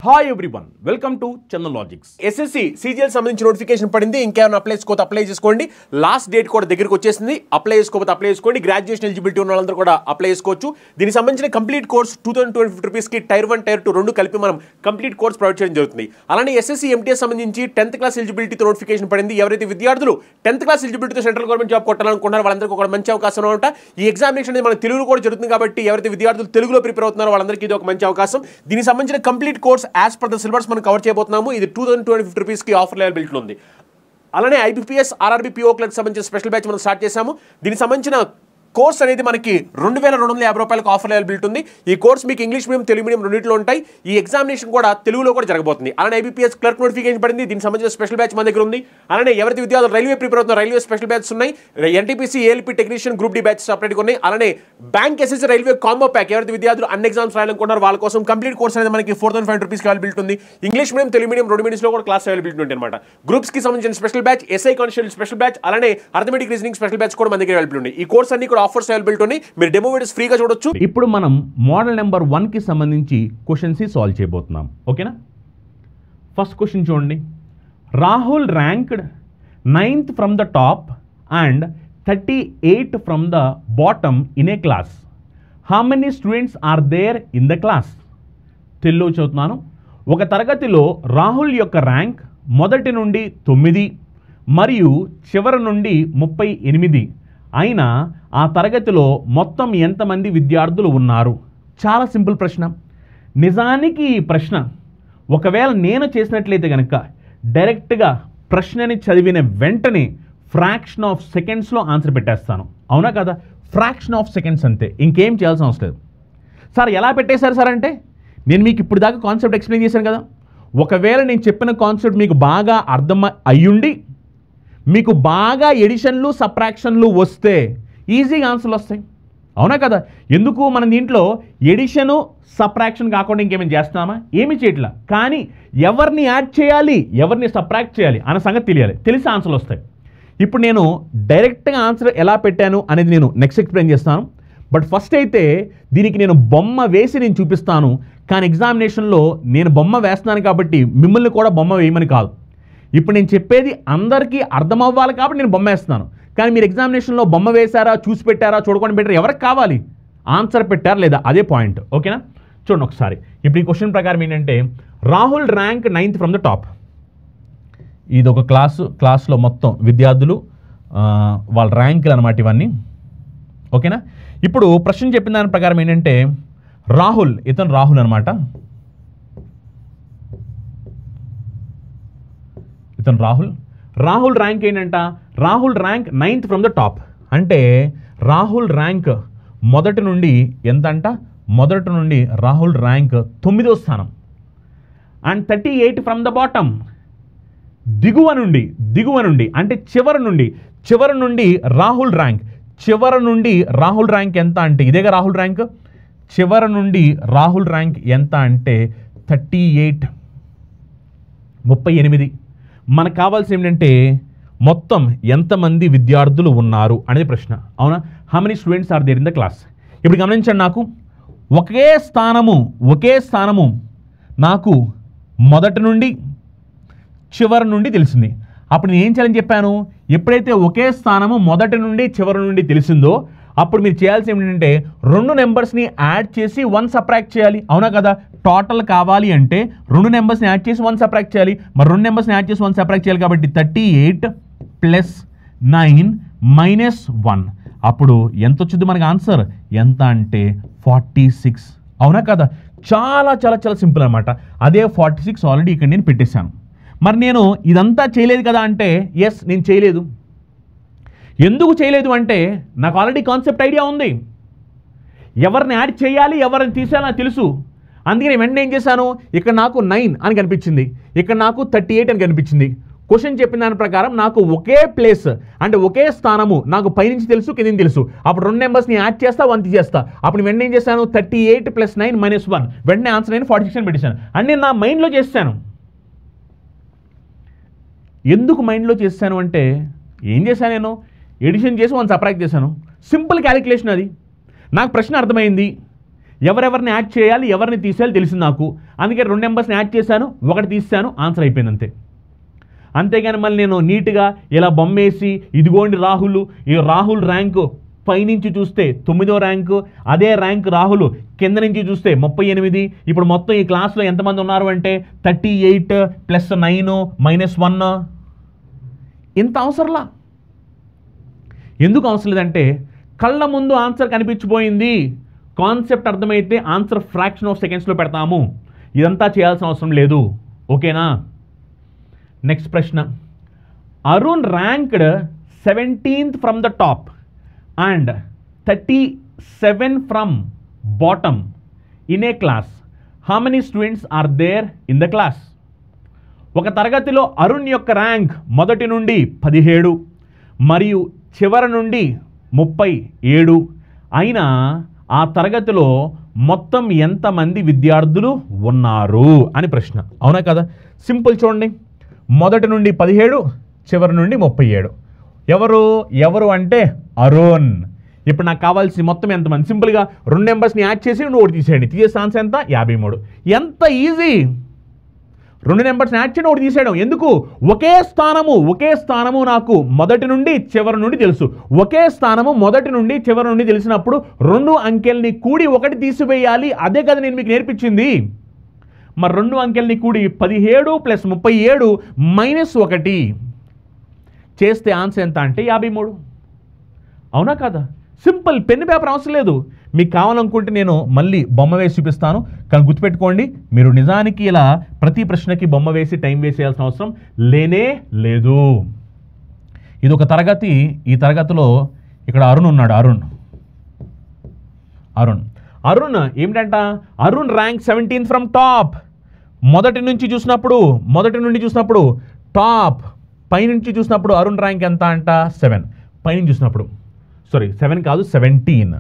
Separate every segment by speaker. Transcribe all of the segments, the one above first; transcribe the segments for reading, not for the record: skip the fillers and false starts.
Speaker 1: Hi everyone, welcome to Chandan logics. SSC CGL సంబంధించి notification పడింది. ఇంకేమైనా అప్లై చేసుకోతే అప్లై చేసుకోండి. లాస్ట్ డేట్ కూడా దగ్గరికి వచ్చేసింది. అప్లై చేసుకోకపోతే అప్లై చేసుకోండి. గ్రాడ్యుయేషన్ ఎలిజిబిలిటీ ఉన్న వాళ్ళందరూ కూడా అప్లై చేసుకోవచ్చు. దీనికి సంబంధించిన కంప్లీట్ కోర్స్ 2250 రూపీస్కి టైర్ 1 టైర్ 2 రెండు కలిపి మనం కంప్లీట్ కోర్స్ ప్రొవైడ్ చేయడం జరుగుతుంది. అలానే ఎస్ఎస్సి ఎంటీఎస్ సంబంధించి 10th క్లాస్ ఎలిజిబిలిటీతో నోటిఫికేషన్ పడింది. ఎవరైతే విద్యార్థులు 10th క్లాస్ ఎలిజిబిలిటీతో సెంట్రల్ గవర్నమెంట్ జాబ్ కొట్టాలనుకుంటున్నారో వాళ్ళందరికీ ఒక మంచి అవకాశం అనమాట. ఈ ఎగ్జామినేషన్ అనేది మన తెలుగులో కూడా జరుగుతుంది కాబట్టి ఎవరైతే విద్యార్థులు తెలుగులో ప్రిపేర్ అవుతున్నారో వాళ్ళందరికీ ఇది ఒక మంచి అవకాశం. దీనికి సంబంధించిన complete course as per the syllabus మనం కవర్ చేయబోతున్నాము. ఇది 2250 రూపీస్కి ఆఫర్ అవైలబిలిటీ ఉంది. అలానే ఐబీపీఎస్ ఆర్ఆర్బీ పిఓ క్లర్క్ సంబంధించిన స్పెషల్ బ్యాచ్ మనం స్టార్ట్ చేశాము. దీనికి సంబంధించిన కోర్స్ అనేది మనకి 2250 రూపాయలకు ఆఫర్ అవైలబిలిటీ ఉంది. ఈ కోర్స్ మీకు ఇంగ్లీష్ మీడియం తెలుగు మీడియం రెండింటిలో ఉంటాయి. ఈ ఎగ్జామినేషన్ కూడా తెలుగులో కూడా జరగబోతుంది. అలానే ఐబీపీఎస్ క్లర్క్ నోటిఫికేషన్ పడింది. దీనికి సంబంధించిన స్పెషల్ బ్యాచ్ మన దగ్గర ఉంది. అలానే ఎవరైతే విద్యార్థులు రైల్వే ప్రిపేర్ అవుతున్నారు రైల్వే స్పెషల్ బ్యాచ్ ఉన్నాయి. NTPC ALP technician group D batch సపరేట్గా ఉన్నాయి. అలానే bank SSC railway combo pack ఎవరైతే విద్యార్థులు అన్ని ఎగ్జామ్స్ రాయాలనుకుంటున్నారు వాళ్ళ కోసం కంప్లీట్ కోర్స్ అనేది మనకి 4500 రూపీస్కి అవైలబిలిటీ ఉంది. ఇంగ్లీష్ మీడియం తెలుగు మీడియం రెండు మీడియంలో కూడా క్లాస్ అవైలబిలిటీ ఉంటుంది అనమాట. గ్రూప్స్కి సంబంధించిన special batch, SI constable special batch, అలానే అర్థమెటిక్ రీజనింగ్ స్పెషల్ బ్యాచ్ కూడా మన దగ్గర అవైలబిలిటీ ఉంది. ఈ కోర్స్ అన్ని కూడా ఆఫర్స్ అవైలబిలిటీ ఉన్నాయి. మీరు డెమో వీడియోస్ ఫ్రీగా చూడొచ్చు.
Speaker 2: ఇప్పుడు మనం మోడల్ నెంబర్ 1కి సంబంధించి క్వశ్చన్స్ సాల్వ్ చేయబోతున్నాం. ఓకేనా? ఫస్ట్ క్వశ్చన్ చూడండి. Rahul ranked 9th from the top and 38 from the bottom in a class. How many students are there in the class? Telugu చదువుతున్నాను. ఒక తరగతిలో రాహుల్ యొక్క ర్యాంక్ మొదటి నుండి 9 మరియు చివరి నుండి 38 అయినా ఆ తరగతిలో మొత్తం ఎంతమంది విద్యార్థులు ఉన్నారు? చాలా సింపుల్ ప్రశ్న. నిజానికి ఈ ప్రశ్న ఒకవేళ నేను చేసినట్లయితే కనుక డైరెక్ట్గా ప్రశ్నని చదివిన వెంటనే ఫ్రాక్షన్ ఆఫ్ సెకండ్స్లో ఆన్సర్ పెట్టేస్తాను. అవునా కదా? ఫ్రాక్షన్ ఆఫ్ సెకండ్స్ అంతే, ఇంకేం చేయాల్సిన అవసరం లేదు. సార్ ఎలా పెట్టేశారు సార్ అంటే, నేను మీకు ఇప్పుడు దాకా కాన్సెప్ట్ ఎక్స్ప్లెయిన్ చేశాను కదా. ఒకవేళ నేను చెప్పిన కాన్సెప్ట్ మీకు బాగా అర్థం అయ్యుండి మీకు బాగా ఎడిషన్లు సబ్ట్రాక్షన్లు వస్తే ఈజీగా ఆన్సర్లు వస్తాయి. అవునా కదా? ఎందుకు మనం దీంట్లో ఎడిషను సబ్ట్రాక్షన్ కాకుండా ఇంకేమైనా చేస్తున్నామా? ఏమి చేయట్లా. కానీ ఎవరిని యాడ్ చేయాలి ఎవరిని సబ్ట్రాక్ట్ చేయాలి అన్న సంగతి తెలియాలి. తెలిసి ఆన్సర్లు వస్తాయి. ఇప్పుడు నేను డైరెక్ట్గా ఆన్సర్ ఎలా పెట్టాను అనేది నేను నెక్స్ట్ ఎక్స్ప్లెయిన్ చేస్తాను. బట్ ఫస్ట్ అయితే దీనికి నేను బొమ్మ వేసి నేను చూపిస్తాను. కానీ ఎగ్జామినేషన్లో నేను బొమ్మ వేస్తున్నాను కాబట్టి మిమ్మల్ని కూడా బొమ్మ వేయమని కాదు. ఇప్పుడు నేను చెప్పేది అందరికీ అర్థం అవ్వాలి కాబట్టి నేను బొమ్మ వేస్తున్నాను. కానీ మీరు ఎగ్జామినేషన్లో బొమ్మ వేశారా, చూసి పెట్టారా, చూడకుండా పెట్టారా, ఎవరికి కావాలి? ఆన్సర్ పెట్టారా లేదా, అదే పాయింట్. ఓకేనా? చూడండి ఒకసారి. ఇప్పుడు ఈ క్వశ్చన్ ప్రకారం ఏంటంటే Rahul rank 9th from the top. ఇది ఒక క్లాస్లో మొత్తం విద్యార్థులు వాళ్ళ ర్యాంకులు అనమాట ఇవన్నీ. ఓకేనా? ఇప్పుడు ప్రశ్న చెప్పిన దాని ప్రకారం ఏంటంటే రాహుల్, ఇతను రాహుల్ అనమాట. ఇతను రాహుల్ ర్యాంక్ ఏంటంట? Rahul rank 9th from the top అంటే రాహుల్ ర్యాంక్ మొదటి నుండి ఎంత అంట? మొదటి నుండి రాహుల్ ర్యాంక్ 9వ స్థానం. అండ్ 38 ఫ్రమ్ ద బాటమ్, దిగువ నుండి అంటే చివరి నుండి రాహుల్ ర్యాంక్ ఎంత అంటే ఇదేగా రాహుల్ ర్యాంక్. చివరి నుండి రాహుల్ ర్యాంక్ ఎంత అంటే 38. మనకు కావాల్సి ఏంటంటే మొత్తం ఎంతమంది విద్యార్థులు ఉన్నారు అనేది ప్రశ్న. అవునా? How many students are there in the class. ఇప్పుడు గమనించండి, నాకు ఒకే స్థానము నాకు మొదటి నుండి చివరి నుండి తెలిసింది. అప్పుడు నేను ఏం చేయాలని చెప్పాను? ఎప్పుడైతే ఒకే స్థానము మొదటి నుండి చివరి నుండి తెలిసిందో అప్పుడు మీరు చేయాల్సి ఏంటంటే 2 నెంబర్స్ని యాడ్ చేసి 1 సబ్ట్రాక్ట్ చేయాలి. అవునా కదా? టోటల్ కావాలి అంటే 2 నెంబర్స్ని యాడ్ చేసి 1 సబ్ట్రాక్ట్ చేయాలి. మరి 2 నెంబర్స్ని యాడ్ చేసి 1 సబ్ట్రాక్ట్ చేయాలి కాబట్టి 38 + 9 - 1 అప్పుడు ఎంత వచ్చింది మనకి ఆన్సర్? ఎంత అంటే 46. అవునా కదా? చాలా చాలా చాలా సింపుల్ అనమాట. అదే 46 ఆల్రెడీ ఇక్కడ నేను పెట్టేశాను. మరి నేను ఇదంతా చేయలేదు కదా అంటే ఎస్, నేను చేయలేదు. ఎందుకు చేయలేదు అంటే నాకు ఆల్రెడీ కాన్సెప్ట్ ఐడియా ఉంది. ఎవరిని యాడ్ చేయాలి ఎవరిని తీసేయాలి నాకు తెలుసు. అందుకని వెంటనే ఏం చేశాను? ఇక్కడ నాకు 9 అని కనిపించింది, ఇక్కడ నాకు 38 అని కనిపించింది. క్వశ్చన్ చెప్పిన దాని ప్రకారం నాకు ఒకే ప్లేస్ అంటే ఒకే స్థానము నాకు పైనుంచి తెలుసు, కింద తెలుసు. అప్పుడు 2 నెంబర్స్ని యాడ్ చేస్తా, 1 తీసేస్తా. అప్పుడు వెంటనే ఏం చేశాను? 38 + 9 - 1 వెంటనే ఆన్సర్ నేను 46 అని పెట్టేశాను. అని నేను నా మైండ్లో చేస్తాను. ఎందుకు మైండ్లో చేస్తాను అంటే ఏం చేశాను? నేను ఎడిషన్ చేసి 1 సబ్ట్రాక్ట్ చేశాను. సింపుల్ క్యాలిక్యులేషన్ అది. నాకు ప్రశ్న అర్థమైంది. ఎవరెవరిని యాడ్ చేయాలి, ఎవరిని తీసేయాలి తెలిసింది నాకు. అందుకే 2 నెంబర్స్ని యాడ్ చేశాను, 1 తీసాను, ఆన్సర్ అయిపోయింది అంతే. అంతేగాని మళ్ళీ నేను నీట్గా ఇలా బొమ్మేసి ఇదిగోండి రాహుల్, ఈ రాహుల్ ర్యాంకు పైనుంచి చూస్తే 9వ ర్యాంకు, అదే ర్యాంక్ రాహుల్ కింద నుంచి చూస్తే 38. ఇప్పుడు మొత్తం ఈ క్లాస్లో ఎంతమంది ఉన్నారు అంటే 38 + 9 - 1. ఇంత అవసరంలా. ఎందుకు అవసరం లేదంటే కళ్ళ ముందు ఆన్సర్ కనిపించిపోయింది, కాన్సెప్ట్ అర్థమైతే ఆన్సర్ ఫ్రాక్షన్ ఆఫ్ సెకండ్స్లో పెడతాము. ఇదంతా చేయాల్సిన అవసరం లేదు. ఓకేనా? నెక్స్ట్ ప్రశ్న. Arun ranked 17th from the top and 37 from bottom in a class. How many students are there in the class? ఒక తరగతిలో అరుణ్ యొక్క ర్యాంక్ మొదటి నుండి 17 మరియు చివరి నుండి 37 అయినా ఆ తరగతిలో మొత్తం ఎంతమంది విద్యార్థులు ఉన్నారు అని ప్రశ్న. అవునా కదా? సింపుల్ చూడండి. మొదటి నుండి 17, చివరి నుండి 37. ఎవరు అంటే అరుణ్. ఇప్పుడు నాకు కావాల్సి మొత్తం ఎంతమంది? సింపుల్గా 2 నెంబర్స్ని యాడ్ చేసి 1 తీసేయండి. తీసేస్తే ఆన్సర్ ఎంత? 53. ఎంత ఈజీ. 2 నెంబర్స్ని యాడ్ చేయడం, 1 తీసేయడం. ఎందుకు? ఒకే స్థానము నాకు మొదటి నుండి చివరి నుండి తెలుసు. ఒకే స్థానము మొదటి నుండి చివరి నుండి తెలిసినప్పుడు 2 అంకెల్ని కూడి 1 తీసివేయాలి. అదే కదా నేను మీకు నేర్పించింది. మరి 2 అంకెల్ని కూడి 17 + 37 - 1 చేస్తే ఆన్సర్ ఎంత అంటే 53. అవునా కదా? సింపుల్. పెన్ పేపర్ అవసరం లేదు. మీకు కావాలనుకుంటే నేను మళ్ళీ బొమ్మ వేసి చూపిస్తాను, కానీ గుర్తుపెట్టుకోండి, మీరు నిజానికి ఇలా ప్రతి ప్రశ్నకి బొమ్మ వేసి టైం వేస్ట్ చేయాల్సిన అవసరం లేనే లేదు. ఇది ఒక తరగతి. ఈ తరగతిలో ఇక్కడ అరుణ్ ఉన్నాడు. అరుణ్ ఏమిటంట? Arun rank 17th from top. మొదటి నుండి చూసినప్పుడు టాప్ పైనుంచి చూసినప్పుడు అరుణ్ ర్యాంక్ ఎంత అంట? 7. పైనుంచి చూసినప్పుడు 7 కాదు 17.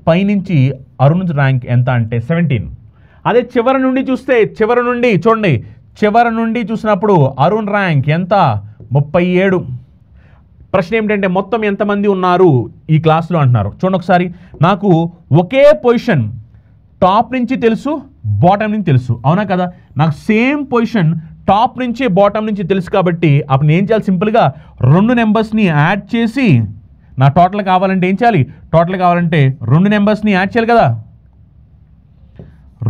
Speaker 2: పైనుంచి అరుణ్ ర్యాంక్ ఎంత అంటే 17. అదే చివరి నుండి చూసినప్పుడు అరుణ్ ర్యాంక్ ఎంత? 37. ప్రశ్న ఏమిటంటే మొత్తం ఎంతమంది ఉన్నారు ఈ క్లాస్లో అంటున్నారు. చూడండి ఒకసారి. నాకు ఒకే పొజిషన్ టాప్ నుంచి తెలుసు, బాటమ్ నుంచి తెలుసు. అవునా కదా? నాకు సేమ్ పొజిషన్ టాప్ నుంచి బాటమ్ నుంచి తెలుసు కాబట్టి అప్పుడు నేను ఏం చేయాలి? సింపుల్గా 2 నెంబర్స్ని యాడ్ చేసి నా టోటల్ కావాలంటే ఏం చేయాలి? టోటల్ కావాలంటే 2 నెంబర్స్ని యాడ్ చేయాలి కదా.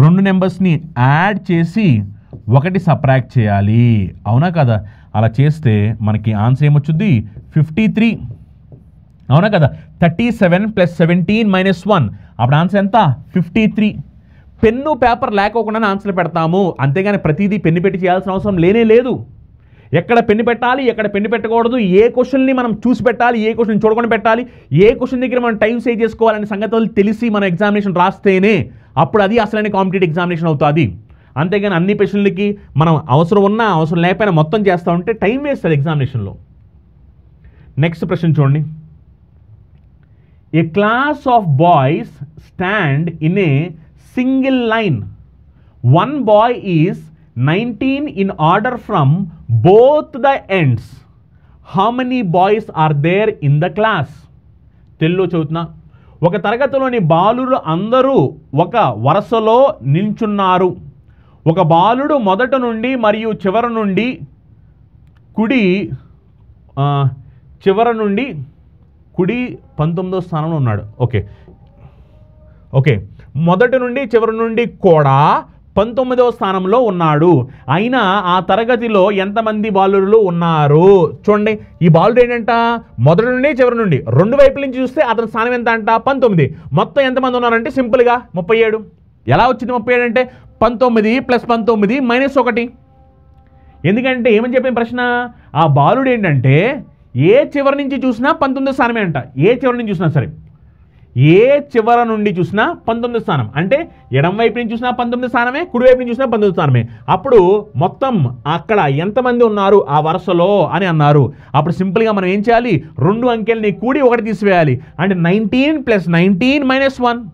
Speaker 2: 2 నెంబర్స్ని యాడ్ చేసి 1 సబ్ట్రాక్ట్ చేయాలి. అవునా కదా? అలా చేస్తే మనకి ఆన్సర్ ఏమొచ్చుద్ది? 53. అవునా కదా? 37 + 17 - 1 అప్పుడు ఆన్సర్ ఎంత? 53. పెన్ను పేపర్ లేకోకుండా ఆన్సర్ పెడతాము. అంతేగాని ప్రతిదీ పెన్ను పెట్టి చేయాల్సిన అవసరం లేనే లేదు. ఎక్కడ పెన్ను పెట్టాలి, ఎక్కడ పెన్ను పెట్టకూడదు, ఏ క్వశ్చన్ని మనం చూసి పెట్టాలి, ఏ క్వశ్చన్ చూడకుండా పెట్టాలి, ఏ క్వశ్చన్ దగ్గర మనం టైం సేవ్ చేసుకోవాలనే సంగతులు తెలిసి మన ఎగ్జామినేషన్ రాస్తేనే అప్పుడు అది అసలైన కాంపిటేటివ్ ఎగ్జామినేషన్ అవుతుంది. అంతేగాని అన్ని ప్రశ్నలకి మనం అవసరం ఉన్నా అవసరం లేకపోయినా మొత్తం చేస్తూ ఉంటే టైం వేస్ట్ అది ఎగ్జామినేషన్లో. నెక్స్ట్ ప్రశ్న చూడండి. A class of boys stand in a single line. One boy is 19 in order from both the ends. How many boys are there in the class? తెలుగులో చదువుతున్నా. ఒక తరగతిలోని బాలురు అందరూ ఒక వరుసలో నిల్చున్నారు. ఒక బాలుడు మొదట నుండి మరియు చివరి నుండి కుడి 19వ స్థానంలో ఉన్నాడు. ఓకే. మొదటి నుండి చివరి నుండి కూడా 19వ స్థానంలో ఉన్నాడు. అయినా ఆ తరగతిలో ఎంతమంది బాలురులు ఉన్నారు? చూడండి. ఈ బాలుడు ఏంటంట? మొదటి నుండి చివరి నుండి 2 వైపుల నుంచి చూస్తే అతని స్థానం ఎంత అంట? 19. మొత్తం ఎంతమంది ఉన్నారంటే సింపుల్గా 37. ఎలా వచ్చింది 37 అంటే 19 + 19 - 1. ఎందుకంటే ఏమని చెప్పిన ప్రశ్న? ఆ బాలుడు ఏంటంటే ఏ చివరి నుంచి చూసినా 19వ స్థానమే అంట. ఏ చివరి నుంచి చూసినా సరే, ఏ చివర నుండి చూసినా 19వ స్థానం. అంటే ఎడం వైపు నుంచి చూసినా 19వ స్థానమే, కుడివైపు నుంచి చూసినా 19వ స్థానమే. అప్పుడు మొత్తం అక్కడ ఎంతమంది ఉన్నారు ఆ వరుసలో అని అన్నారు. అప్పుడు సింపుల్గా మనం ఏం చేయాలి? 2 అంకెల్ని కూడి 1 తీసివేయాలి. అంటే 19 + 19 - 1.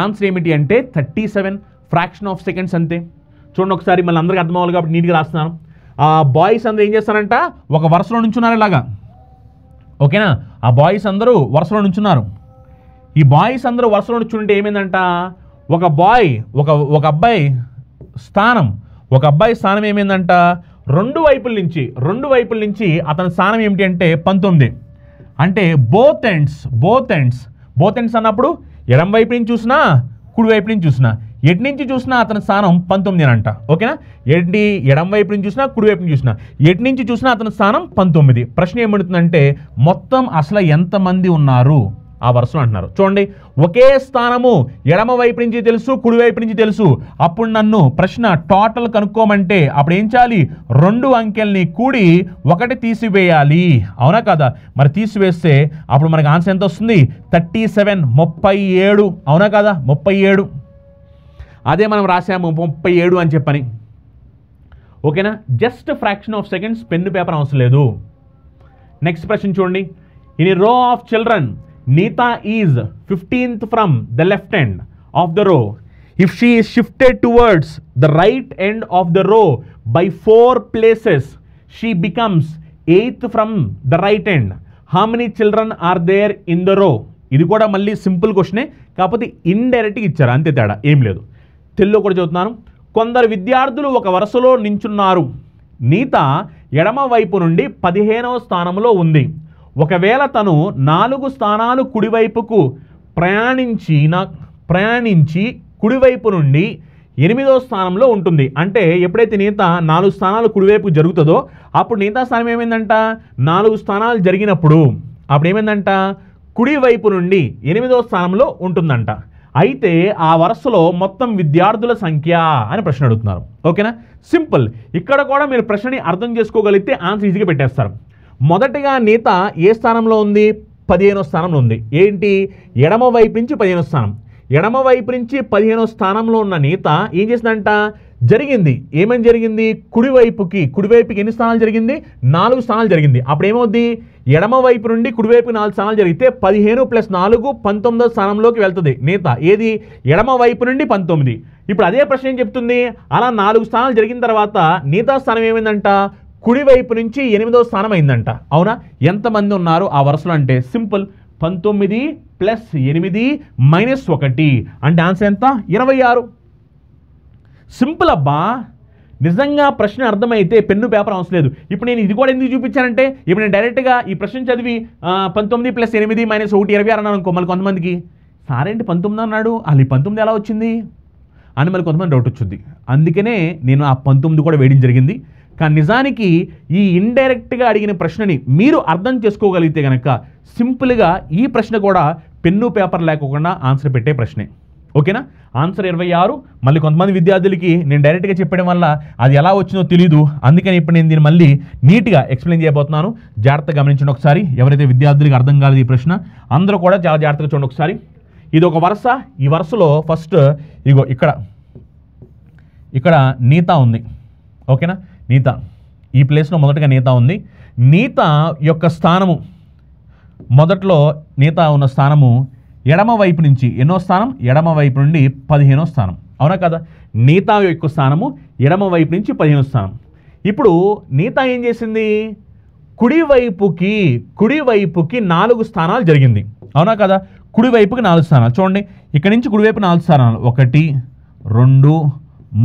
Speaker 2: ఆన్సర్ ఏమిటి అంటే 37. ఫ్రాక్షన్ ఆఫ్ సెకండ్స్ అంతే. చూడండి ఒకసారి, మళ్ళీ అందరికీ అర్థం అవ్వాలి కాబట్టి నీట్గా రాస్తున్నాను. ఆ బాయ్స్ అందరూ ఏం చేస్తారంట? ఒక వరుసలో నుంచున్నారు ఇలాగా. ఓకేనా? ఆ బాయ్స్ అందరూ వరుసలో నుంచున్నారు. ఈ బాయ్స్ అందరూ వరుసలో కూర్చుంటే ఏమైందంట, ఒక అబ్బాయి స్థానం ఏమైందంట, రెండు వైపుల నుంచి అతని స్థానం ఏమిటి అంటే 19. అంటే బోత్ ఎండ్స్ అన్నప్పుడు ఎడం వైపు నుంచి చూసినా కుడి వైపు నుంచి చూసినా ఎటు నుంచి చూసినా అతని స్థానం 19 అంట. ఓకేనా, ఎడం వైపు నుంచి చూసినా కుడి వైపు నుంచి చూసినా ఎటు నుంచి చూసినా అతని స్థానం 19. ప్రశ్న ఏమడుతుందంటే మొత్తం అసలు ఎంతమంది ఉన్నారు ఆ వరుసలో అంటున్నారు. చూడండి, ఒకే స్థానము ఎడమ వైపు నుంచి తెలుసు, కుడి వైపు నుంచి తెలుసు. అప్పుడు నన్ను ప్రశ్న టోటల్ కనుక్కోమంటే అప్పుడు ఏం చేయాలి, 2 అంకెల్ని కూడి 1 తీసివేయాలి. అవునా కదా? మరి తీసివేస్తే అప్పుడు మనకి ఆన్సర్ ఎంత వస్తుంది, 37, 37. అవునా కదా? 37. అదే మనం రాసాము 37 అని చెప్పని. ఓకేనా, just fraction of seconds, pen paper అవసరం లేదు. నెక్స్ట్ ప్రశ్న చూడండి. ఇన్ ఏ రో of children Neeta is 15th from the left end of the row. If she is shifted towards the right end of the row by 4 places, she becomes 8th from the right end. How many children are there in the row? ఇది కూడా మళ్ళీ simple క్వశ్చనే, కాకపోతే ఇండైరెక్ట్గా ఇచ్చారు, అంతే తేడా, ఏం లేదు. తెలుగులో కూడా చదువుతున్నాను. కొందరు విద్యార్థులు ఒక వరుసలో నించున్నారు. నీత ఎడమ వైపు నుండి 15వ స్థానంలో ఉంది. ఒకవేళ తను 4 స్థానాలు కుడివైపుకు ప్రయాణించి కుడివైపు నుండి 8వ స్థానంలో ఉంటుంది. అంటే ఎప్పుడైతే నీత 4 స్థానాలు కుడివైపు జరుగుతుందో అప్పుడు నీత స్థానం ఏమైందంట, 4 స్థానాలు జరిగినప్పుడు అప్పుడు ఏమైందంట, కుడివైపు నుండి 8వ స్థానంలో ఉంటుందంట. అయితే ఆ వరుసలో మొత్తం విద్యార్థుల సంఖ్య అని ప్రశ్న అడుగుతున్నారు. ఓకేనా, సింపుల్. ఇక్కడ కూడా మీరు ప్రశ్నని అర్థం చేసుకోగలిగితే ఆన్సర్ ఈజీగా పెట్టేస్తారు. మొదటిగా నీత ఏ స్థానంలో ఉంది, 15వ స్థానంలో ఉంది. ఏంటి, ఎడమ వైపు నుంచి 15వ స్థానం. ఎడమ వైపు నుంచి 15వ స్థానంలో ఉన్న నీత ఏం చేసిందంట, ఏమని జరిగింది, కుడివైపుకి ఎన్ని స్థానాలు జరిగింది, 4 స్థానాలు జరిగింది. అప్పుడు ఏమవుద్ది, ఎడమ వైపు నుండి కుడివైపు 4 స్థానాలు జరిగితే 15 + 4 19వ స్థానంలోకి వెళ్తుంది నీత. ఏది, ఎడమ వైపు నుండి 19. ఇప్పుడు అదే ప్రశ్న ఏం చెప్తుంది, అలా 4 స్థానాలు జరిగిన తర్వాత నీతా స్థానం ఏమైందంట, కుడివైపు నుంచి 8వ స్థానం అయిందంట. అవునా, ఎంతమంది ఉన్నారు ఆ వరుసలో అంటే సింపుల్, 19 + 8 - 1 అంటే ఆన్సర్ ఎంత, 26. సింపుల్ అబ్బా. నిజంగా ప్రశ్న అర్థమైతే పెన్ను పేపర్ అవసరం లేదు. ఇప్పుడు నేను ఇది కూడా ఎందుకు చూపించానంటే, ఇప్పుడు నేను డైరెక్ట్గా ఈ ప్రశ్న చదివి 19 + 8 - 1 26 అన్నాను అనుకో, మళ్ళీ కొంతమందికి సారేంటి 19 అన్నాడు, అది 19 ఎలా వచ్చింది అని మళ్ళీ కొంతమంది డౌట్ వచ్చింది. అందుకనే నేను ఆ 19 కూడా వేయడం జరిగింది. కానీ నిజానికి ఈ ఇండైరెక్ట్గా అడిగిన ప్రశ్నని మీరు అర్థం చేసుకోగలిగితే కనుక సింపుల్గా ఈ ప్రశ్న కూడా పెన్ను పేపర్ లేకుండా ఆన్సర్ పెట్టే ప్రశ్నే. ఓకేనా, ఆన్సర్ 26. మళ్ళీ కొంతమంది విద్యార్థులకి నేను డైరెక్ట్గా చెప్పడం వల్ల అది ఎలా వచ్చిందో తెలియదు. అందుకని ఇప్పుడు నేను దీన్ని మళ్ళీ నీట్గా ఎక్స్ప్లెయిన్ చేయబోతున్నాను. జాగ్రత్తగా గమనించండి ఒకసారి. ఎవరైతే విద్యార్థులకి అర్థం కాలేదు ఈ ప్రశ్న అందరూ కూడా చాలా జాగ్రత్తగా చూడండి ఒకసారి. ఇది ఒక వరుస. ఈ వరుసలో ఫస్ట్ ఇగో ఇక్కడ నీత ఉంది. ఓకేనా, నీత ఈ ప్లేస్లో మొదటగా నీత ఉంది. నీత యొక్క స్థానము, మొదట్లో నీత ఉన్న స్థానము ఎడమ వైపు నుంచి ఎన్నో స్థానం, ఎడమ వైపు నుండి 15వ స్థానం. అవునా కదా? నీత యొక్క స్థానము ఎడమ వైపు నుంచి 15వ స్థానం. ఇప్పుడు నీత ఏం చేసింది, కుడివైపుకి 4 స్థానాలు జరిగింది. అవునా కదా? కుడివైపుకి 4 స్థానాలు. చూడండి, ఇక్కడ నుంచి కుడివైపు 4 స్థానాలు, 1 2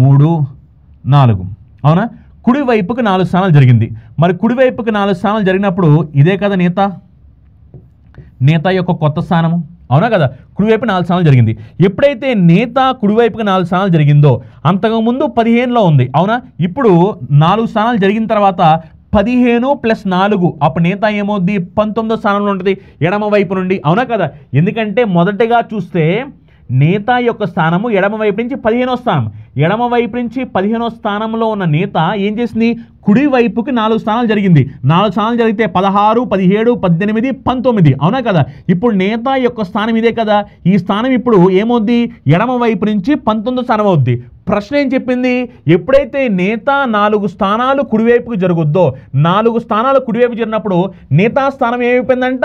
Speaker 2: 3 4. అవునా, కుడివైపుకి 4 స్థానాలు జరిగింది. మరి కుడివైపుకి 4 స్థానాలు జరిగినప్పుడు ఇదే కదా నేత యొక్క కొత్త స్థానము. అవునా కదా? కుడివైపు 4 స్థానాలు జరిగింది. ఎప్పుడైతే నేత కుడివైపుకి 4 స్థానాలు జరిగిందో అంతకుముందు 15లో ఉంది. అవునా, ఇప్పుడు 4 స్థానాలు జరిగిన తర్వాత 15 + 4 అప్పుడు నేత ఏమవుద్ది, 19వ స్థానంలో ఉంటుంది ఎడమ వైపు నుండి. అవునా కదా? ఎందుకంటే మొదటగా చూస్తే నేత యొక్క స్థానము ఎడమ వైపు నుంచి 15వ స్థానం. ఎడమ వైపు నుంచి 15వ స్థానంలో ఉన్న నేత ఏం చేసింది, కుడివైపుకి 4 స్థానాలు జరిగింది. 4 స్థానాలు జరిగితే 16 17 18 19. అవునా కదా? ఇప్పుడు నేత యొక్క స్థానం ఇదే కదా. ఈ స్థానం ఇప్పుడు ఏమవుద్ది, ఎడమ వైపు నుంచి 19వ స్థానం అవుద్ది. ప్రశ్న ఏం చెప్పింది, ఎప్పుడైతే నేత 4 స్థానాలు కుడివైపుకి జరుగుద్దో, 4 స్థానాలు కుడివైపు జరిగినప్పుడు నేతా స్థానం ఏమైపోయిందంట,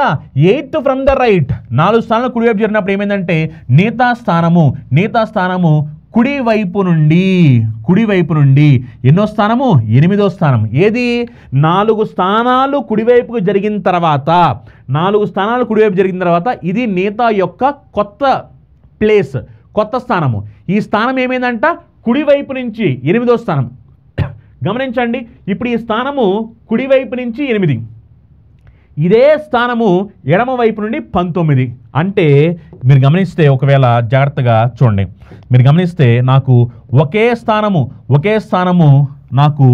Speaker 2: 8th ఫ్రమ్ ద రైట్. 4 స్థానాలు కుడివైపు జరిగినప్పుడు ఏమైందంటే నేతా స్థానము కుడివైపు నుండి ఎన్నో స్థానము 8వ స్థానం. ఏది 4 స్థానాలు కుడివైపుకు జరిగిన తర్వాత ఇది నేతా యొక్క కొత్త ప్లేస్, కొత్త స్థానము. ఈ స్థానం ఏమైందంట కుడివైపు నుంచి 8వ స్థానం. గమనించండి, ఇప్పుడు ఈ స్థానము కుడివైపు నుంచి 8, ఇదే స్థానము ఎడమ వైపు నుండి 19. అంటే మీరు గమనిస్తే ఒకవేళ జాగ్రత్తగా చూడండి, మీరు గమనిస్తే నాకు ఒకే స్థానము నాకు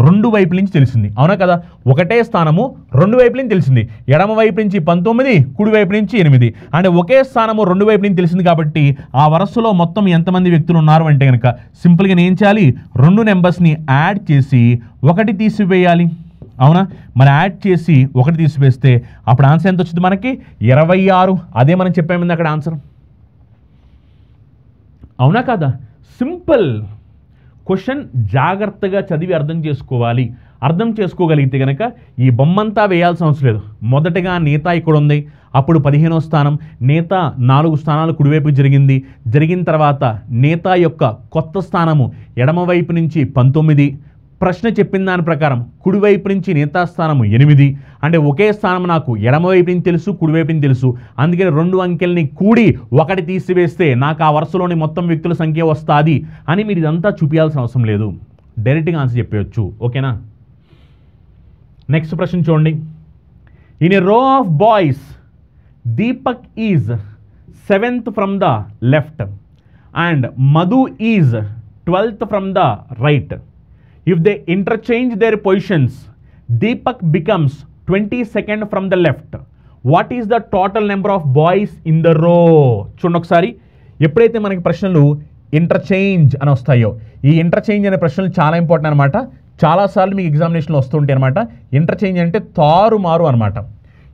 Speaker 2: 2 వైపుల నుంచి తెలిసింది. అవునా కదా? ఒకటే స్థానము 2 వైపుల నుంచి తెలిసింది. ఎడమ వైపు నుంచి 19, కుడి వైపు నుంచి 8. అంటే ఒకే స్థానము 2 వైపుల నుంచి తెలిసింది. కాబట్టి ఆ వరుసలో మొత్తం ఎంతమంది వ్యక్తులు ఉన్నారు అంటే కనుక సింపుల్గా నేను ఏం చేయాలి, 2 నెంబర్స్ని యాడ్ చేసి 1 తీసివేయాలి. అవునా? మరి యాడ్ చేసి 1 తీసివేస్తే అప్పుడు ఆన్సర్ ఎంత వచ్చింది మనకి? 26. అదే మనం చెప్పాము అక్కడ ఆన్సర్. అవునా కదా? Simple question. జాగ్రత్తగా చదివి అర్థం చేసుకోవాలి. అర్థం చేసుకోగలిగితే కనుక ఈ బొమ్మంతా వేయాల్సిన అవసరం లేదు. మొదటగా నేత ఇక్కడ ఉంది, అప్పుడు 15వ స్థానం. నేత 4 స్థానాలు కుడివైపు జరిగిన తర్వాత నేత యొక్క కొత్త స్థానము ఎడమవైపు నుంచి 19. ప్రశ్న చెప్పిన దాని ప్రకారం కుడివైపు నుంచి నేతా స్థానము 8. అంటే ఒకే స్థానం నాకు ఎడమవైపు నుంచి తెలుసు, కుడివైపు నుంచి తెలుసు. అందుకని 2 అంకెల్ని కూడి 1 తీసివేస్తే నాకు ఆ వరుసలోని మొత్తం వ్యక్తుల సంఖ్య వస్తుంది అని మీరు ఇదంతా చూపించాల్సిన అవసరం లేదు. డైరెక్ట్గా ఆన్సర్ చెప్పవచ్చు. ఓకేనా? నెక్స్ట్ ప్రశ్న చూడండి. ఇన్ ఎ రో of boys Deepak is 7th from the left and Madhu is 12th from the right. If they interchange their positions, Deepak becomes 22nd from the left. What is the total number of boys in the row? చూడండి ఒకసారి. ఎప్పుడైతే మనకి ప్రశ్నలు interchange అని వస్తాయో, ఈ interchange అనే ప్రశ్నలు చాలా ఇంపార్టెంట్ అనమాట. చాలాసార్లు మీకు ఎగ్జామినేషన్లో వస్తుంటాయి అనమాట. ఇంటర్చేంజ్ అంటే తారుమారు అనమాట.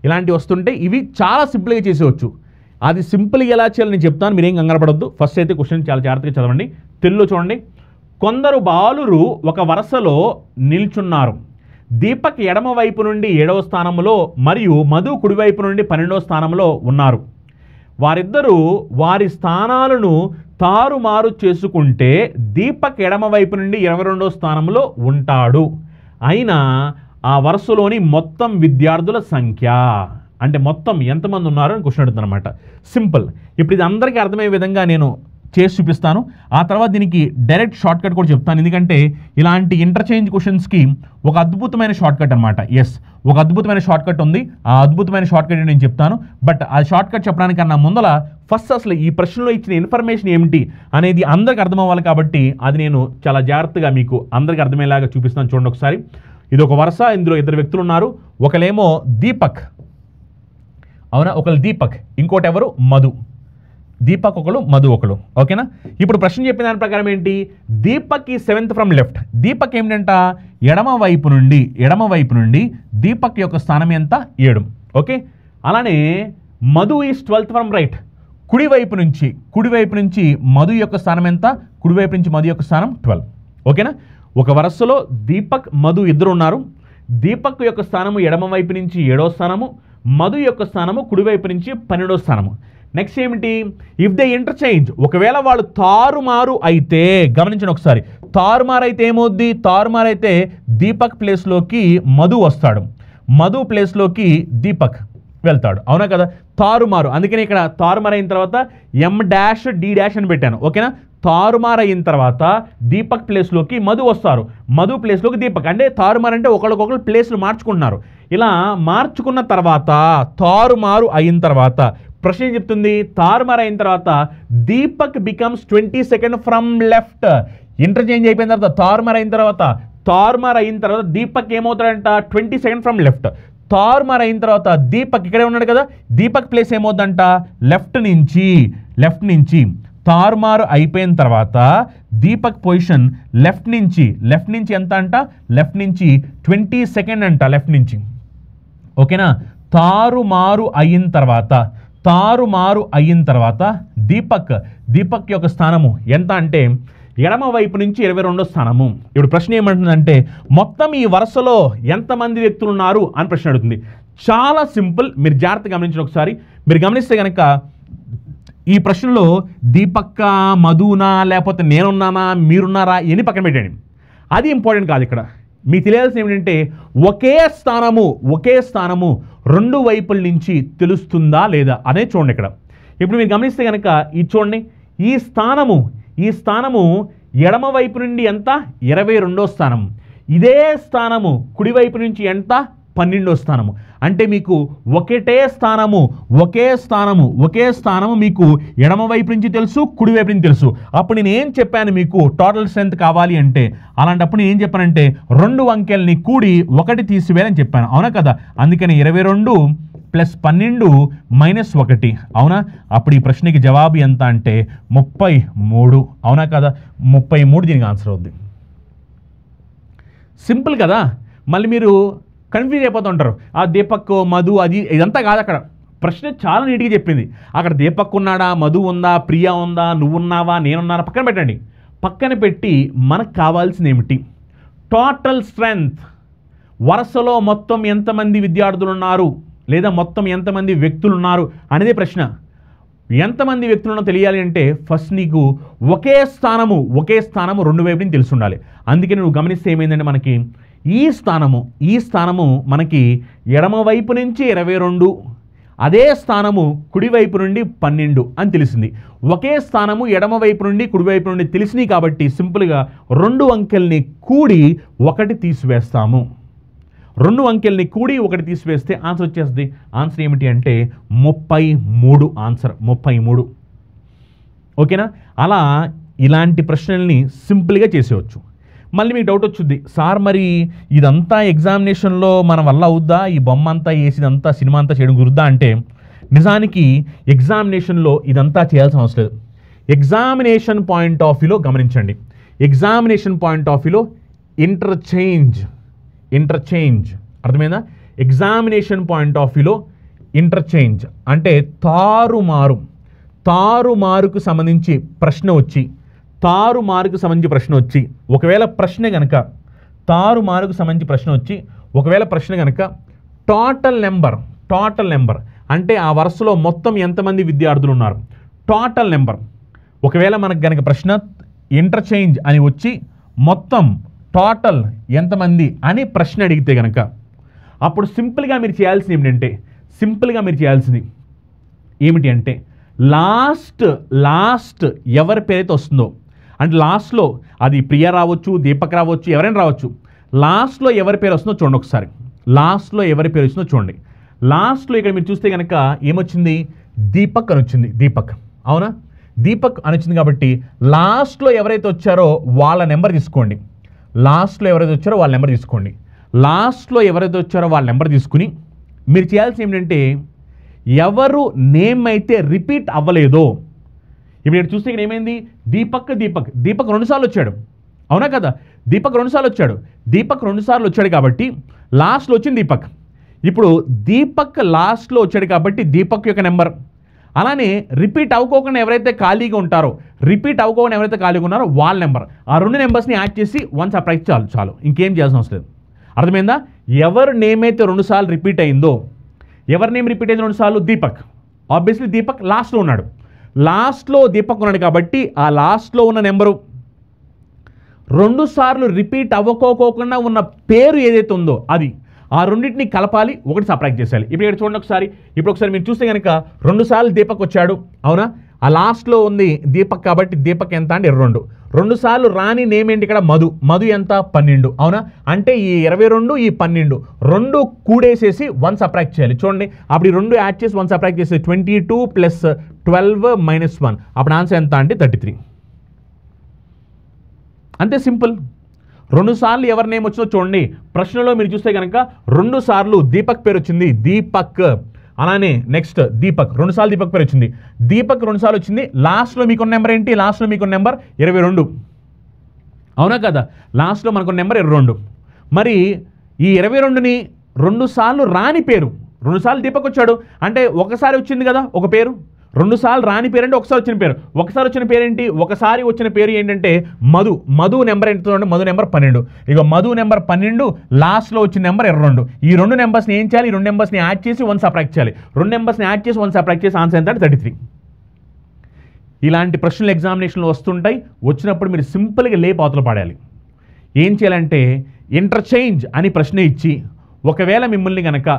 Speaker 2: ఇలాంటివి వస్తుంటే ఇవి చాలా సింపుల్గా చేసేవచ్చు. అది సింపుల్గా ఎలా చేయాలని నేను చెప్తాను, మీరేం కంగారు పడొద్దు. ఫస్ట్ అయితే క్వశ్చన్ చాలా జాగ్రత్తగా చదవండి. తెలుగులో చూడండి. కొందరు బాలురు ఒక వరుసలో నిల్చున్నారు. దీపక్ ఎడమ వైపు నుండి 7వ స్థానంలో మరియు మధు కుడివైపు నుండి 12వ స్థానంలో ఉన్నారు. వారిద్దరూ వారి స్థానాలను తారుమారు చేసుకుంటే దీపక్ ఎడమ వైపు నుండి 22వ స్థానంలో ఉంటాడు. అయినా ఆ వరుసలోని మొత్తం విద్యార్థుల సంఖ్య అంటే మొత్తం ఎంతమంది ఉన్నారు అని క్వశ్చన్ అడుగుతుంది అనమాట. సింపుల్. ఇప్పుడు ఇది అందరికీ అర్థమయ్యే విధంగా నేను చేసి చూపిస్తాను. ఆ తర్వాత దీనికి డైరెక్ట్ షార్ట్ కట్ కూడా చెప్తాను. ఎందుకంటే ఇలాంటి ఇంటర్చేంజ్ క్వశ్చన్స్కి ఒక అద్భుతమైన షార్ట్ కట్ అనమాట. ఎస్, ఒక అద్భుతమైన షార్ట్ కట్ ఉంది. ఆ అద్భుతమైన షార్ట్ కట్ నేను చెప్తాను. బట్ ఆ షార్ట్ కట్ చెప్పడానికన్నా ముందల ఫస్ట్ అసలు ఈ ప్రశ్నలో ఇచ్చిన ఇన్ఫర్మేషన్ ఏమిటి అనేది అందరికి అర్థం అవ్వాలి. కాబట్టి అది నేను చాలా జాగ్రత్తగా మీకు అందరికి అర్థమయ్యేలాగా చూపిస్తాను. చూడండి ఒకసారి. ఇది ఒక వరుస. ఇందులో 2 వ్యక్తులు ఉన్నారు. ఒకలేమో దీపక్, అవునా? ఒకరు దీపక్, ఇంకోటి ఎవరు? మధు. దీపక్ ఒకరు, మధు ఒకరు. ఓకేనా? ఇప్పుడు ప్రశ్న చెప్పిన దాని ప్రకారం ఏంటి? దీపక్ ఈ 7th ఫ్రమ్ లెఫ్ట్. దీపక్ ఏమిటంట? ఎడమ వైపు నుండి దీపక్ యొక్క స్థానం ఎంత? 7. ఓకే. అలానే Madhu is 12th from right. కుడివైపు నుంచి మధు యొక్క స్థానం ఎంత? కుడివైపు నుంచి మధు యొక్క స్థానం 12. ఓకేనా? ఒక వరుసలో దీపక్, మధు ఇద్దరు ఉన్నారు. దీపక్ యొక్క స్థానము ఎడమ వైపు నుంచి 7వ స్థానము, మధు యొక్క స్థానము కుడివైపు నుంచి 12వ స్థానము. నెక్స్ట్ ఏమిటి? ఇఫ్ దే ఇంటర్చేంజ్, ఒకవేళ వాళ్ళు తారుమారు అయితే, గమనించండి ఒకసారి. తారుమారు అయితే ఏమవుద్ది? తారుమారు అయితే దీపక్ ప్లేస్లోకి మధు వస్తాడు, మధు ప్లేస్లోకి దీపక్ వెళ్తాడు. అవునా కదా? తారుమారు. అందుకని ఇక్కడ తారుమారు అయిన తర్వాత M-D' అని పెట్టాను. ఓకేనా? తారుమారు అయిన తర్వాత దీపక్ ప్లేస్లోకి మధు వస్తారు, మధు ప్లేస్లోకి దీపక్. అంటే తారుమారు అంటే ఒకరికొకరు ప్లేస్లు మార్చుకుంటున్నారు. ఇలా మార్చుకున్న తర్వాత తారుమారు అయిన తర్వాత ప్రశ్న ఏం చెప్తుంది? తారుమారు అయిన తర్వాత Deepak becomes 22nd from left. Interchange అయిపోయిన తర్వాత తారుమారు అయిన తర్వాత దీపక్ ఏమవుతాడంట? 22nd from left. తారుమారు అయిన తర్వాత దీపక్ ఇక్కడే ఉన్నాడు కదా, దీపక్ ప్లేస్ ఏమవుతుందంట? లెఫ్ట్ నుంచి తారుమారు అయిపోయిన తర్వాత దీపక్ పొజిషన్ లెఫ్ట్ నుంచి ఎంత అంట? లెఫ్ట్ నుంచి 22nd అంట, లెఫ్ట్ నుంచి. ఓకేనా? తారుమారు అయిన తర్వాత దీపక్ యొక్క స్థానము ఎంత అంటే ఎడమ వైపు నుంచి 22వ స్థానము. ఇప్పుడు ప్రశ్న ఏమంటుందంటే మొత్తం ఈ వరుసలో ఎంతమంది వ్యక్తులు ఉన్నారు అని ప్రశ్న అడుగుతుంది. చాలా సింపుల్. మీరు జాగ్రత్తగా గమనించిన ఒకసారి మీరు గమనిస్తే కనుక ఈ ప్రశ్నలో దీపక్క, మధునా, లేకపోతే నేనున్నానా, మీరున్నారా ఇవన్నీ పక్కన పెట్టండి. అది ఇంపార్టెంట్ కాదు. ఇక్కడ మీకు తెలియాల్సింది ఏమిటంటే ఒకే స్థానము రెండు వైపుల నుంచి తెలుస్తుందా లేదా అనేది చూడండి. ఇక్కడ ఇప్పుడు మీరు గమనిస్తే కనుక ఇది చూడండి, ఈ స్థానము ఎడమ వైపు నుండి ఎంత 22వ స్థానం, ఇదే స్థానము కుడివైపు నుంచి ఎంత 12వ స్థానము. అంటే మీకు ఒకే స్థానము మీకు ఎడమ వైపు నుంచి తెలుసు, కుడివైపు నుంచి తెలుసు. అప్పుడు నేను ఏం చెప్పాను, మీకు టోటల్ స్ట్రెంత్ కావాలి అంటే అలాంటప్పుడు నేను ఏం చెప్పానంటే 2 అంకెల్ని కూడి 1 తీసివేయాలని చెప్పాను. అవునా కదా? అందుకని 22 + 12 - 1 అవునా? అప్పుడు ఈ ప్రశ్నకి జవాబు ఎంత అంటే 33. అవునా కదా? 33 దీనికి ఆన్సర్ అవుద్ది. సింపుల్ కదా? మళ్ళీ మీరు కన్ఫ్యూజ్ అయిపోతూ ఉంటారు. ఆ దీపక్, మధు అది ఇదంతా కాదు. అక్కడ ప్రశ్న చాలా నీట్గా చెప్పింది. అక్కడ దీపక్ ఉన్నాడా, మధు ఉందా, ప్రియా ఉందా, నువ్వున్నావా, నేనున్నానా పక్కన పెట్టండి. పక్కన పెట్టి మనకు కావాల్సింది ఏమిటి? Total strength. వరుసలో మొత్తం ఎంతమంది విద్యార్థులు ఉన్నారు లేదా మొత్తం ఎంతమంది వ్యక్తులు ఉన్నారు అనేది ప్రశ్న. ఎంతమంది వ్యక్తులు ఉన్నో తెలియాలి అంటే ఫస్ట్ నీకు ఒకే స్థానము 2 వైపు నుంచి తెలిసి ఉండాలి. అందుకని నువ్వు గమనిస్తే ఏమైందంటే మనకి ఈ స్థానము మనకి ఎడమ వైపు నుంచి 22, అదే స్థానము కుడివైపు నుండి 12 అని తెలిసింది. ఒకే స్థానము ఎడమ వైపు నుండి కుడివైపు నుండి తెలిసినాయి కాబట్టి సింపుల్గా 2 అంకెల్ని కూడి 1 తీసివేస్తాము. 2 అంకెల్ని కూడి 1 తీసివేస్తే ఆన్సర్ వచ్చేస్తుంది. ఆన్సర్ ఏమిటి అంటే 33. ఆన్సర్ 33. ఓకేనా? అలా ఇలాంటి ప్రశ్నల్ని సింపుల్గా చేసేవచ్చు. మళ్ళీ మీకు డౌట్ వచ్చుద్ది, సార్ మరి ఇదంతా ఎగ్జామినేషన్లో మన వల్ల అవుద్దా? ఈ బొమ్మ అంతా వేసిదంతా సినిమా అంతా చేయడం కుదురుద్దా అంటే నిజానికి ఎగ్జామినేషన్లో ఇదంతా చేయాల్సిన అవసరం లేదు. ఎగ్జామినేషన్ పాయింట్ ఆఫ్ వ్యూలో గమనించండి. ఎగ్జామినేషన్ పాయింట్ ఆఫ్ వ్యూలో ఇంటర్చేంజ్ అర్థమైందా? ఎగ్జామినేషన్ పాయింట్ ఆఫ్ వ్యూలో ఇంటర్చేంజ్ అంటే తారుమారుకు సంబంధించి ప్రశ్న వచ్చి ఒకవేళ ప్రశ్న కనుక టోటల్ నెంబర్ అంటే ఆ వరుసలో మొత్తం ఎంతమంది విద్యార్థులు ఉన్నారు టోటల్ నెంబర్. ఒకవేళ మనకు కనుక ప్రశ్న ఇంటర్చేంజ్ అని వచ్చి మొత్తం టోటల్ ఎంతమంది అని ప్రశ్న అడిగితే కనుక అప్పుడు సింపుల్గా మీరు చేయాల్సింది ఏమిటి అంటే లాస్ట్ ఎవరి పేరైతే వస్తుందో అంటే లాస్ట్లో అది ప్రియ రావచ్చు, దీపక్ రావచ్చు, ఎవరైనా రావచ్చు. లాస్ట్లో ఎవరి పేరు వస్తుందో చూడండి. ఒకసారి లాస్ట్లో ఎవరి పేరు వస్తుందో చూడండి. లాస్ట్లో ఇక్కడ మీరు చూస్తే కనుక ఏమొచ్చింది? దీపక్ అని వచ్చింది. దీపక్ అవునా? దీపక్ అని వచ్చింది కాబట్టి లాస్ట్లో ఎవరైతే వచ్చారో వాళ్ళ నెంబర్ తీసుకోండి. లాస్ట్లో ఎవరైతే వచ్చారో వాళ్ళ నెంబర్ తీసుకుని మీరు చేయాల్సింది ఏమిటంటే ఎవరు నేమ్ అయితే రిపీట్ అవ్వలేదో ఇప్పుడు ఇక్కడ చూస్తే ఇక్కడ ఏమైంది? దీపక్ 2 సార్లు వచ్చాడు. అవునా కదా? దీపక్ 2 సార్లు వచ్చాడు కాబట్టి లాస్ట్లో వచ్చింది దీపక్. ఇప్పుడు దీపక్ లాస్ట్లో వచ్చాడు కాబట్టి దీపక్ యొక్క నెంబర్. అలానే రిపీట్ అవ్వకోకుండా ఎవరైతే ఖాళీగా ఉన్నారో వాళ్ళ నెంబర్. ఆ 2 నెంబర్స్ని యాడ్ చేసి 1 సబ్ట్రాక్ట్ చాలు. ఇంకేం చేయాల్సిన అవసరం లేదు. అర్థమైందా? ఎవరు నేమ్ అయితే 2 సార్లు రిపీట్ అయిందో, ఎవరి నేమ్ రిపీట్ అయింది 2 సార్లు? దీపక్. ఆబ్వియస్లీ దీపక్ లాస్ట్లో ఉన్నాడు. కాబట్టి ఆ లాస్ట్లో ఉన్న నెంబరు 2 సార్లు రిపీట్ అవ్వకోకుండా ఉన్న పేరు ఏదైతే ఉందో అది ఆ రెండింటిని కలపాలి, 1 సబ్ట్రాక్ట్ చేయాలి. ఇప్పుడు ఇక్కడ చూడండి ఒకసారి. మీరు చూస్తే కనుక 2 సార్లు దీపక్ వచ్చాడు. అవునా? ఆ లాస్ట్లో ఉంది దీపక్ కాబట్టి దీపక్ ఎంత అంటే 22. 2 సార్లు రాని నేమ్ ఏంటి ఇక్కడ? మధు ఎంత? 12. అవునా? అంటే ఈ 22 ఈ 12 2 కూడేసేసి 1 సబ్ట్రాక్ట్ చేయాలి. చూడండి అప్పుడు ఈ 2 యాడ్ చేసి 1 సబ్ట్రాక్ట్ చేసి 22 + 12 - 1 అప్పుడు ఆన్సర్ ఎంత అంటే 33. అంతే సింపుల్. 2 సార్లు ఎవరి నేమ్ వచ్చిందో చూడండి. ప్రశ్నలో మీరు చూస్తే కనుక 2 సార్లు దీపక్ పేరు వచ్చింది. దీపక్. అలానే నెక్స్ట్ దీపక్ 2 సార్లు దీపక్ పేరు వచ్చింది. దీపక్ 2 సార్లు వచ్చింది. లాస్ట్లో మీకున్న నెంబర్ ఏంటి? లాస్ట్లో మీకున్న నెంబర్ 22. అవునా కదా? లాస్ట్లో మనకున్న నెంబర్ 22. మరి ఈ 22ని 2 సార్లు రాని పేరు, 2 సార్లు దీపక్ వచ్చాడు అంటే ఒకసారి వచ్చింది కదా ఒక పేరు. 2 సార్లు రాని పేరు అంటే ఒకసారి వచ్చిన పేరు. ఒకసారి వచ్చిన పేరు ఏంటి? ఒకసారి వచ్చిన పేరు ఏంటంటే మధు నెంబర్ ఎంత? మధు నెంబర్ 12. ఇక మధు నెంబర్ 12 లాస్ట్లో వచ్చిన నెంబర్ 22. ఈ 2 నెంబర్స్ని ఏం చేయాలి? ఈ 2 నెంబర్స్ని యాడ్ చేసి 1 సబ్ట్రాక్ట్ చేయాలి. 2 నెంబర్స్ని యాడ్ చేసి 1 సబ్ట్రాక్ట్ చేసి ఆన్సర్ ఎంత అంటే 33. ఇలాంటి ప్రశ్నలు ఎగ్జామినేషన్లో వస్తుంటాయి. వచ్చినప్పుడు మీరు సింపుల్గా లేపు అవతల పాడాలి. ఏం చేయాలంటే ఇంటర్చేంజ్ అని ప్రశ్న ఇచ్చి ఒకవేళ మిమ్మల్ని కనుక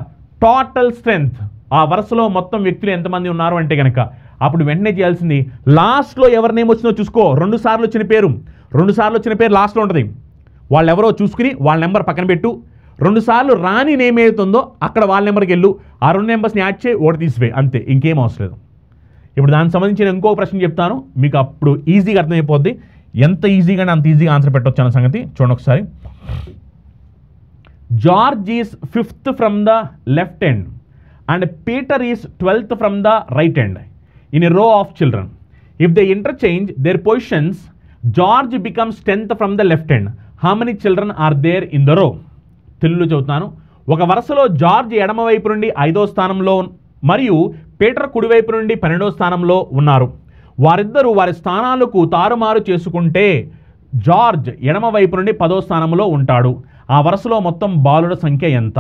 Speaker 2: టోటల్ స్ట్రెంగ్త్ ఆ వరుసలో మొత్తం వ్యక్తులు ఎంతమంది ఉన్నారు అంటే కనుక అప్పుడు వెంటనే చేయాల్సింది లాస్ట్లో ఎవరి నేమ్ వచ్చిందో చూసుకో. 2 సార్లు వచ్చిన పేరు లాస్ట్లో ఉంటుంది. వాళ్ళు ఎవరో చూసుకుని వాళ్ళ నెంబర్ పక్కన పెట్టు. 2 సార్లు రాని నేమ్ ఏదైతుందో అక్కడ వాళ్ళ నెంబర్కి వెళ్ళు. ఆ 2 నెంబర్స్ని యాడ్ చేయి, ఒకటి తీసిపోయి, అంతే, ఇంకేం అవసరం లేదు. ఇప్పుడు దానికి సంబంధించిన ఇంకో ప్రశ్న చెప్తాను, మీకు అప్పుడు ఈజీగా అర్థమైపోద్ది. ఎంత ఈజీగానే అంత ఈజీగా ఆన్సర్ పెట్టవచ్చు అన్న సంగతి చూడండి ఒకసారి. George is 5th from the left end and Peter is 12th from the right end in a row of children. If they interchange their positions, George becomes 10th from the left end. How many children are there in the row? తెలుగులో చెబుతాను. ఒక వరుసలో George ఎడమ వైపు నుండి 5వ స్థానంలో మరియు పీటర్ కుడివైపు నుండి 12వ స్థానంలో ఉన్నారు. వారిద్దరూ వారి స్థానాలకు తారుమారు చేసుకుంటే జార్జ్ ఎడమ వైపు నుండి 10వ స్థానంలో ఉంటాడు. ఆ వరుసలో మొత్తం బాలుల సంఖ్య ఎంత?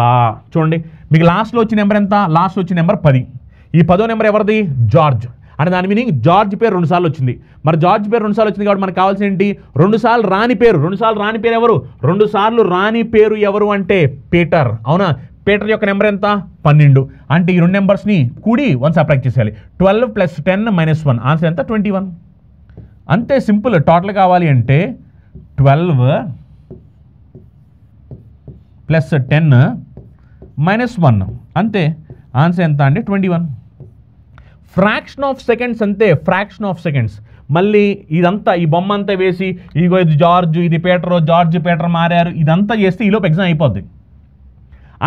Speaker 2: చూడండి, మీకు లాస్ట్లో వచ్చిన నెంబర్ ఎంత? లాస్ట్లో వచ్చిన నెంబర్ 10. ఈ 10వ నెంబర్ ఎవరిది? జార్జ్. అంటే దాని మీనింగ్ జార్జ్ పేరు 2 సార్లు వచ్చింది. మరి జార్జ్ పేరు 2 సార్లు వచ్చింది కాబట్టి మనకు కావాల్సిన ఏంటి? 2 సార్లు రాని పేరు. 2 సార్లు రాని పేరు ఎవరు? 2 సార్లు రాని పేరు ఎవరు అంటే పీటర్. అవునా? పీటర్ యొక్క నెంబర్ ఎంత? 12. అంటే ఈ 2 నెంబర్స్ని కూడి 1 సబ్ట్రాక్ట్ చేసేయాలి. 12 + 10 - 1 ఆన్సర్ ఎంత? 21. అంతే సింపుల్. టోటల్ కావాలి అంటే 12 + 10 - 1 అంతే. ఆన్సర్ ఎంత అంటే 21. ఫ్రాక్షన్ ఆఫ్ సెకండ్స్ అంతే. Fraction of seconds. మళ్ళీ ఇదంతా ఈ బొమ్మ అంతా వేసి ఇదిగో ఇది జార్జ్, ఇది పీటర్, జార్జ్ పీటర్ మారారు, ఇదంతా చేస్తే ఈలోపు ఎగ్జామ్ అయిపోద్ది.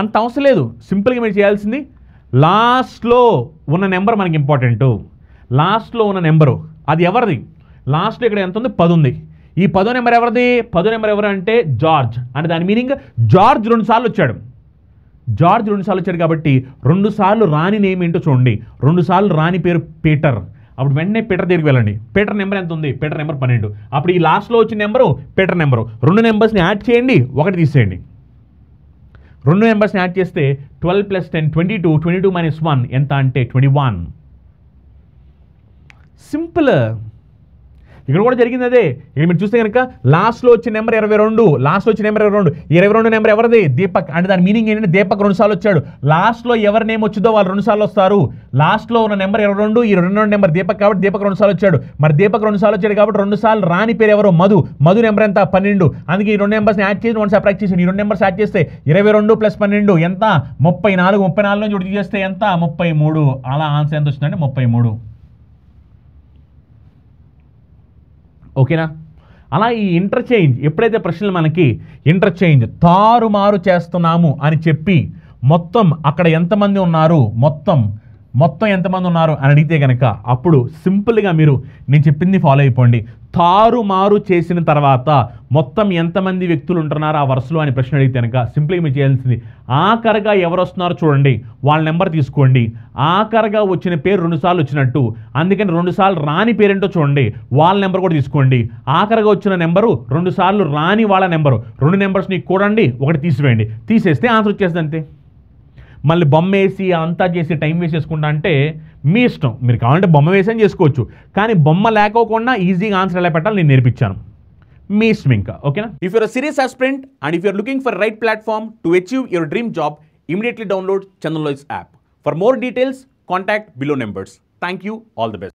Speaker 2: అంత అవసరం లేదు. సింపుల్గా మీరు చేయాల్సింది లాస్ట్లో ఉన్న నెంబర్ మనకి ఇంపార్టెంట్. లాస్ట్లో ఉన్న నెంబరు అది ఎవరిది? లాస్ట్లో ఇక్కడ ఎంత ఉంది? 10 ఉంది. ఈ 10వ నెంబర్ ఎవరిది? 10వ నెంబర్ ఎవరు అంటే జార్జ్. అంటే దాని మీనింగ్ జార్జ్ 2 సార్లు వచ్చాడు. జార్జ్ 2 సార్లు వచ్చాడు కాబట్టి 2 సార్లు రాని నేమ్ ఏంటో చూడండి. 2 సార్లు రాని పేరు పీటర్. అప్పుడు వెంటనే పీటర్ దగ్గరికి వెళ్ళండి. పీటర్ నెంబర్ ఎంత ఉంది? Peter number 12. అప్పుడు ఈ లాస్ట్లో వచ్చిన నెంబరు పీటర్ నెంబరు. 2 నెంబర్స్ని యాడ్ చేయండి, ఒకటి తీసేయండి. 2 నెంబర్స్ని యాడ్ చేస్తే 12 + 10 22. 22 - 1 ఎంత అంటే 21. సింపుల్. ఇక్కడ కూడా జరిగింది అదే. ఇక్కడ మీరు చూస్తే కనుక లాస్ట్లో వచ్చిన నెంబర్ 22. లాస్ట్లో వచ్చిన నెంబర్ 22. 22 నెంబర్ ఎవరిది? దీపక్. అంటే దాని మీనింగ్ ఏంటంటే దీపక్ 2 సార్లు వచ్చాడు. లాస్ట్లో ఎవరి నేమ్ వచ్చిందో వాళ్ళు 2 సార్లు వస్తారు. లాస్ట్లో ఉన్న నెంబర్ 22. ఈ 22 నెంబర్ దీపక్ కాబట్టి దీపక్ 2 సార్లు వచ్చాడు. మరి దీపక్ 2 సార్లు వచ్చాడు కాబట్టి 2 సార్లు రాని పేరు ఎవరు? మధు. మధు నెంబర్ ఎంత? 12. అందుకే ఈ 2 నెంబర్స్ని యాడ్ చేసి 1 సబ్ట్రాక్ట్ చేసి ఈ 2 నెంబర్స్ యాడ్ చేస్తే 22 + 12 ఎంత? 34. 34 నుంచి ఒకటి చేస్తే ఎంత? 33. అలా ఆన్సర్ ఎంత వచ్చిందంటే 33. ఓకేనా? అలా ఈ ఇంటర్చేంజ్ ఎప్పుడైతే ప్రశ్నలు మనకి ఇంటర్చేంజ్ తారుమారు చేస్తున్నాము అని చెప్పి మొత్తం అక్కడ ఎంతమంది ఉన్నారు, మొత్తం ఎంతమంది ఉన్నారు అని అడిగితే కనుక అప్పుడు సింపుల్గా మీరు నేను చెప్పింది ఫాలో అయిపోండి. తారుమారు చేసిన తర్వాత మొత్తం ఎంతమంది వ్యక్తులు ఉంటున్నారు ఆ వరుసలో అని ప్రశ్న అడిగితే కనుక సింపుల్గా మీరు చేయాల్సింది ఆఖరిగా ఎవరు వస్తున్నారో చూడండి, వాళ్ళ నెంబర్ తీసుకోండి. ఆఖరిగా వచ్చిన పేరు 2 సార్లు వచ్చినట్టు, అందుకని 2 సార్లు రాని పేరేంటో చూడండి, వాళ్ళ నెంబర్ కూడా తీసుకోండి. ఆఖరిగా వచ్చిన నెంబరు 2 సార్లు రాని వాళ్ళ నెంబరు. 2 నెంబర్స్ని కూడండి, ఒకటి తీసివేయండి. తీసేస్తే ఆన్సర్ వచ్చేస్తుంది అంతే. మళ్ళీ బొమ్మ వేసి అంతా చేసి టైం వేస్ట్ చేసుకుంటా అంటే మీ ఇష్టం. మీరు కావాలంటే బొమ్మ వేసి చేసుకోవచ్చు, కానీ బొమ్మ లేకోకుండా ఈజీగా ఆన్సర్ ఎలా పెట్టాలి నేను నేర్పించాను. మీ ఇష్టం ఇంకా. ఓకేనా?
Speaker 1: If you're a serious aspirant and if you're looking for right platform to achieve your dream job, immediately download Chandan Lois app. For more details, contact below numbers. Thank you. All the best.